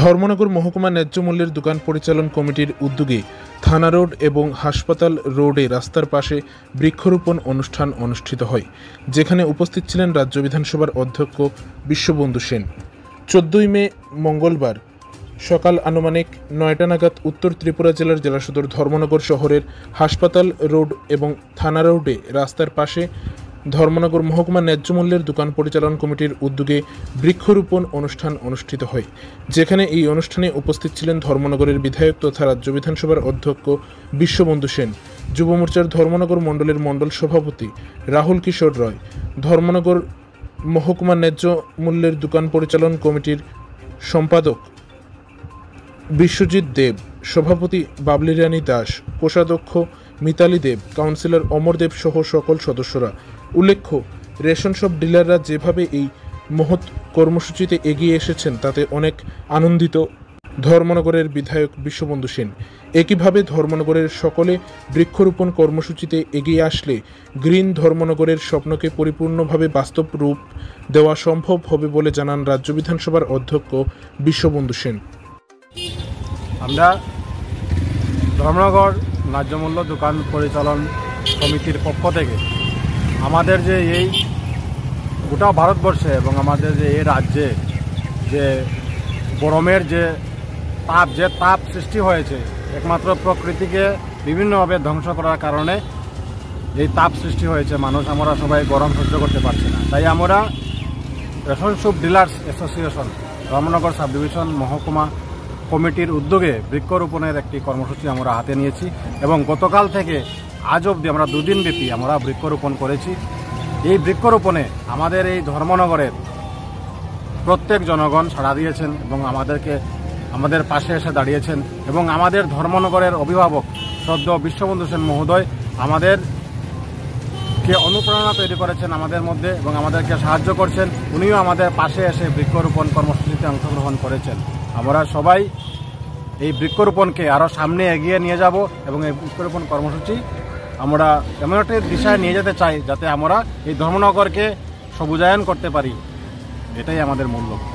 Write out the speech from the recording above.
ধর্মনগর মহকুমা ন্যায্য মূল্যের দোকান পরিচালন কমিটির উদ্যোগে থানা রোড এবং হাসপাতাল রোডে রাস্তার পাশে বৃক্ষরোপণ অনুষ্ঠান অনুষ্ঠিত হয়, যেখানে উপস্থিত ছিলেন রাজ্য বিধানসভার অধ্যক্ষ বিশ্ববন্ধু সেন। 14 মে মঙ্গলবার সকাল আনুমানিক 9টা নাগাদ উত্তর ত্রিপুরা জেলার জেলা সদর ধর্মনগর শহরের হাসপাতাল রোড এবং থানা রোডে রাস্তার পাশে ধর্মনগর মহকুমা ন্যায্য মূল্যের দোকান পরিচালন কমিটির উদ্যোগে বৃক্ষরোপণ অনুষ্ঠান অনুষ্ঠিত হয়, যেখানে এই অনুষ্ঠানে উপস্থিত ছিলেন ধর্মনগরের বিধায়ক তথা রাজ্য বিধানসভার অধ্যক্ষ বিশ্ববন্ধু সেন, যুব মোর্চার ধর্মনগর মণ্ডলের মণ্ডল সভাপতি রাহুল কিশোর রয়, ধর্মনগর মহকুমা ন্যায্য মূল্যের দোকান পরিচালন কমিটির সম্পাদক বিশ্বজিৎ দেব, সভাপতি বাবলি রানী দাস, কোষাধ্যক্ষ মিতালি দেব, কাউন্সিলর অমর দেব সহ সকল সদস্যরা। উল্লেখ্য, রেশন শপ ডিলাররা যেভাবে এই মহৎ কর্মসূচিতে এগিয়ে এসেছেন তাতে অনেক আনন্দিত ধর্মনগরের বিধায়ক বিশ্ববন্ধু সেন। একইভাবে ধর্মনগরের সকলে বৃক্ষরোপণ কর্মসূচিতে এগিয়ে আসলে গ্রিন ধর্মনগরের স্বপ্নকে পরিপূর্ণভাবে বাস্তব রূপ দেওয়া সম্ভব হবে বলে জানান রাজ্য বিধানসভার অধ্যক্ষ বিশ্ববন্ধু সেন। আমরা ধর্মনগর ন্যায্য মূল্য দোকান পরিচালন কমিটির পক্ষ থেকে আমাদের যে এই গোটা ভারতবর্ষে এবং আমাদের যে এই রাজ্যে যে গরমের যে তাপ সৃষ্টি হয়েছে, একমাত্র প্রকৃতিকে বিভিন্নভাবে ধ্বংস করার কারণে এই তাপ সৃষ্টি হয়েছে। আমরা সবাই গরম সহ্য করতে পারছি না। তাই আমরা ration shop dealers association Dharmanagar sub division মহকুমা কমিটির উদ্যোগে বৃক্ষরোপণের একটি কর্মসূচি আমরা হাতে নিয়েছি এবং গতকাল থেকে আজ অবধি আমরা 2 দিন ব্যাপী আমরা বৃক্ষরোপণ করেছি। এই বৃক্ষরোপণে আমাদের এই ধর্মনগরের প্রত্যেক জনগণ সাড়া দিয়েছেন এবং আমাদের পাশে এসে দাঁড়িয়েছেন এবং আমাদের ধর্মনগরের অভিভাবক শ্রদ্ধ বিশ্ববন্ধু সেন মহোদয় আমাদেরকে অনুপ্রেরণা তৈরি করেছেন আমাদের মধ্যে এবং আমাদেরকে সাহায্য করছেন। উনিও আমাদের পাশে এসে বৃক্ষরোপণ কর্মসূচিতে অংশগ্রহণ করেছেন। আমরা সবাই এই বৃক্ষরোপণকে আরও সামনে এগিয়ে নিয়ে যাব এবং এই বৃক্ষরোপণ কর্মসূচি আমরা এমন একটা দিশায় নিয়ে যেতে চাই যাতে আমরা এই ধর্মনগরকে সবুজায়ন করতে পারি। এটাই আমাদের মূল লক্ষ্য।